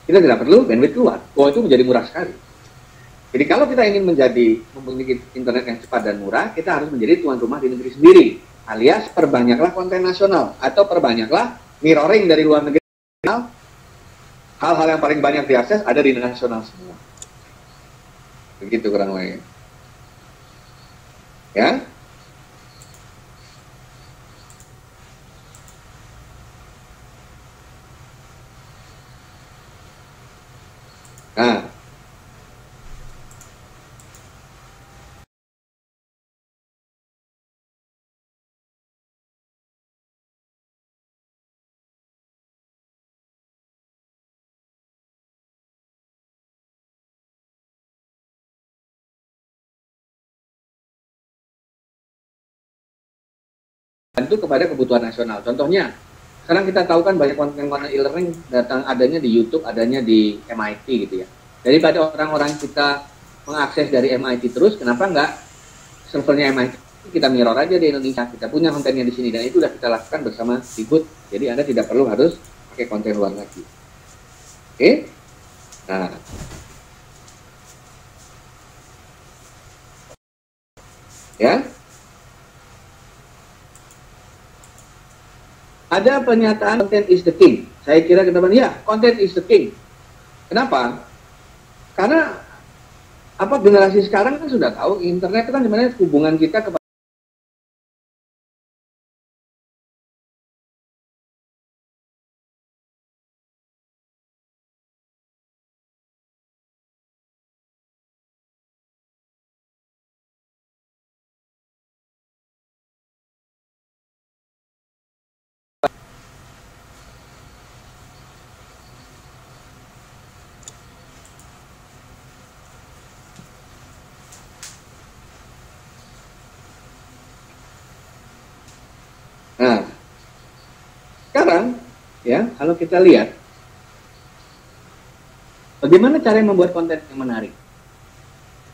kita tidak perlu bandwidth keluar. Itu menjadi murah sekali. Jadi kalau kita ingin memiliki internet yang cepat dan murah, kita harus menjadi tuan rumah di negeri sendiri, alias perbanyaklah konten nasional atau perbanyaklah mirroring dari luar negeri. Hal-hal yang paling banyak diakses ada di nasional semua. Begitu kurang lebih. Ya. Nah, bantu kepada kebutuhan nasional. Contohnya, sekarang kita tahu kan banyak konten-konten e-learning adanya di YouTube, adanya di MIT gitu ya. Daripada orang-orang kita mengakses dari MIT terus, kenapa enggak servernya MIT kita mirror aja di Indonesia, kita punya kontennya di sini, dan itu sudah kita lakukan bersama Tribut. Jadi Anda tidak perlu harus pakai konten luar lagi. Oke? Nah, ya, ada pernyataan content is the king. Saya kira ke depan, ya, content is the king. Kenapa? Karena apa, generasi sekarang kan sudah tahu internet itu kan sebenarnya hubungan kita kepada Nah, sekarang ya, kalau kita lihat bagaimana cara membuat konten yang menarik,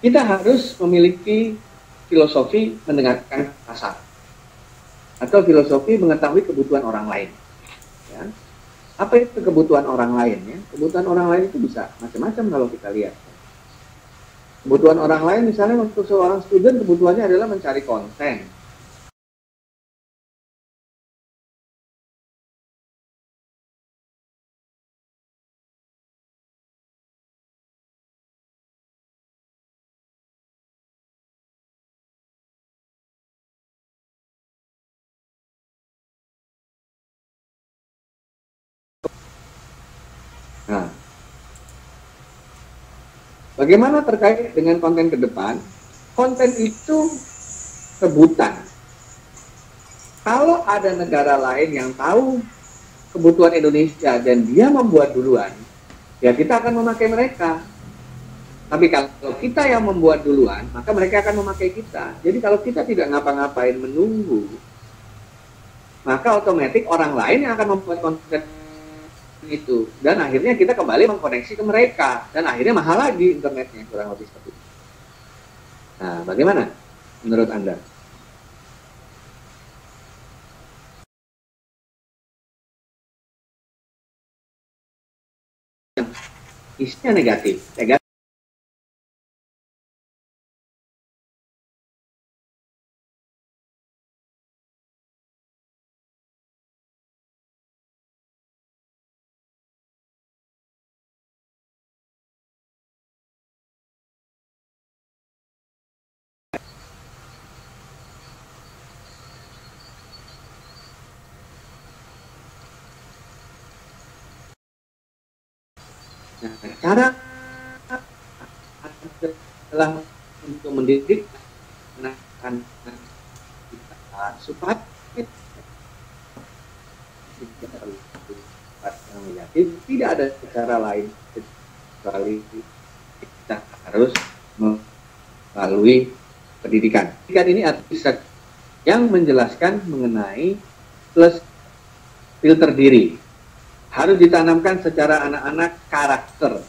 kita harus memiliki filosofi mendengarkan pasar atau filosofi mengetahui kebutuhan orang lain. Ya. Apa itu kebutuhan orang lain? Ya? Kebutuhan orang lain itu bisa macam-macam kalau kita lihat. Kebutuhan orang lain misalnya untuk seorang student kebutuhannya adalah mencari konten. Nah, bagaimana terkait dengan konten ke depan? Konten itu rebutan. Kalau ada negara lain yang tahu kebutuhan Indonesia dan dia membuat duluan, ya kita akan memakai mereka. Tapi kalau kita yang membuat duluan, maka mereka akan memakai kita. Jadi kalau kita tidak ngapa-ngapain menunggu, maka otomatis orang lain yang akan membuat konten itu, dan akhirnya kita kembali mengkoneksi ke mereka, dan akhirnya mahal lagi internetnya, kurang lebih seperti itu. Nah, bagaimana menurut Anda? Isinya negatif. Nah, cara adalah untuk mendidik anak-anak kita supaya yang negatif, tidak ada cara lain kecuali kita harus melalui pendidikan. Pendidikan ini artinya yang menjelaskan mengenai plus filter diri. Harus ditanamkan secara anak-anak karakter.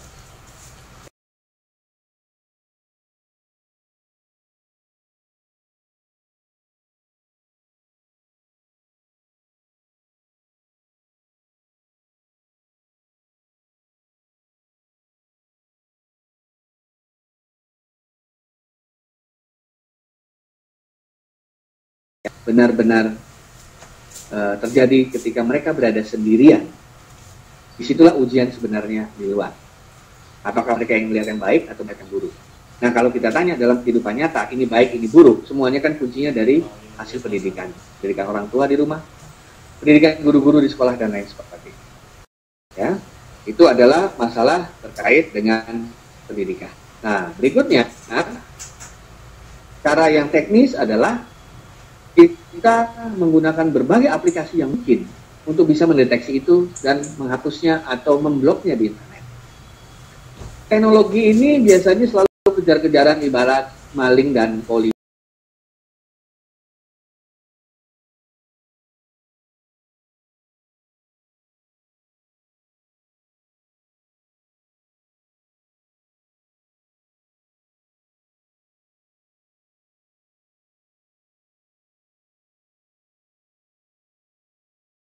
Benar-benar terjadi ketika mereka berada sendirian. Disitulah ujian sebenarnya di luar. Apakah mereka yang melihat yang baik atau mereka yang buruk? Nah, kalau kita tanya dalam kehidupan nyata, ini baik, ini buruk, semuanya kan kuncinya dari hasil pendidikan. Pendidikan orang tua di rumah, pendidikan guru-guru di sekolah, dan lain sebagainya. Ya, itu adalah masalah terkait dengan pendidikan. Nah, berikutnya, cara yang teknis adalah kita menggunakan berbagai aplikasi yang mungkin untuk bisa mendeteksi itu dan menghapusnya atau membloknya di internet. Teknologi ini biasanya selalu kejar-kejaran ibarat maling dan polisi.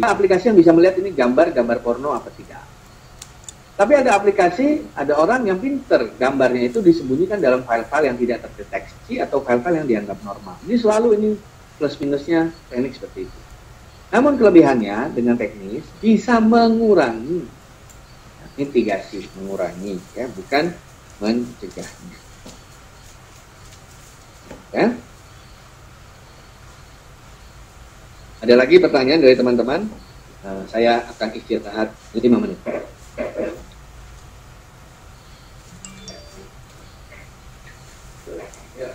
aplikasi yang bisa melihat ini gambar porno apa tidak. Tapi ada aplikasi, ada orang yang pinter, gambarnya itu disembunyikan dalam file-file yang tidak terdeteksi atau file-file yang dianggap normal. Ini selalu ini plus minusnya teknik seperti itu. Namun kelebihannya dengan teknis bisa mengurangi, mitigasi, mengurangi, ya, bukan mencegahnya. Ya. Ada lagi pertanyaan dari teman-teman? Saya akan istirahat 5 menit. Ya.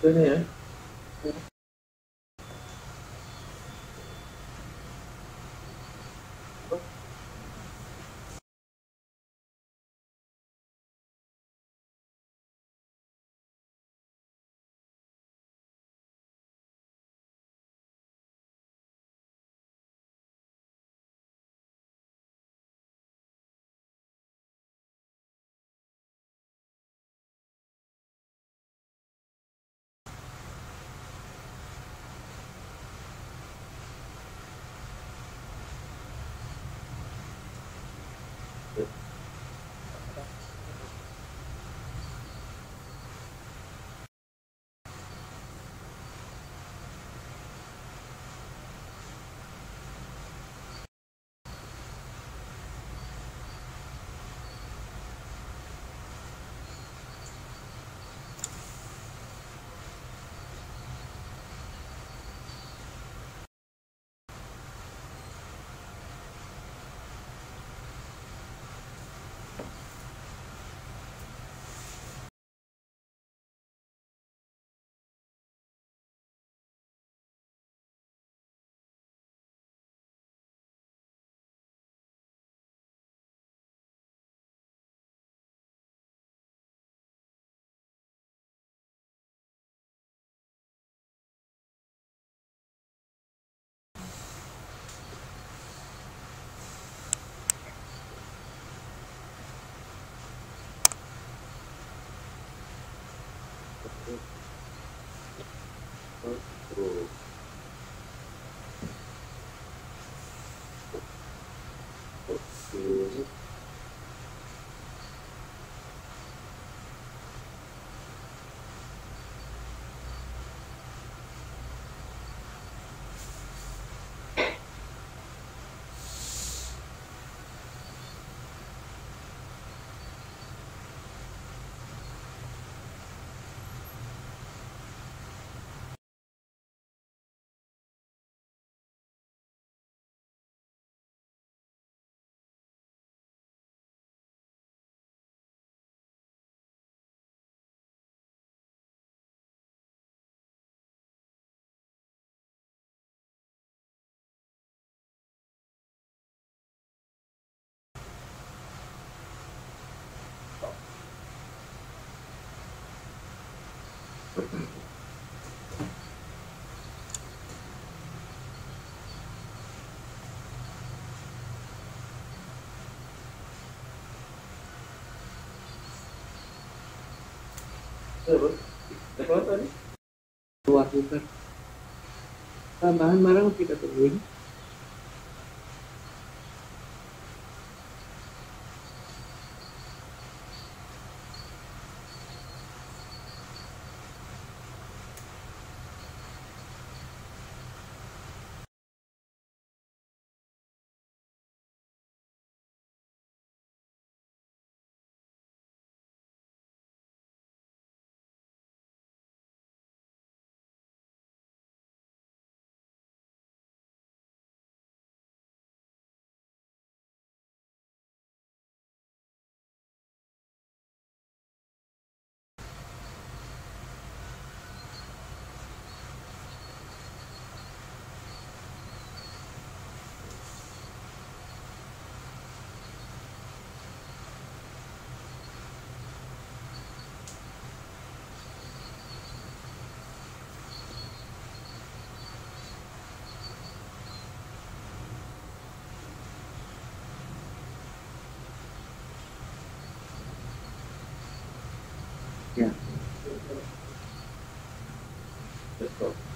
Ini ya. Lakukan tambahan barang kita tungguin. Ya. Let's go.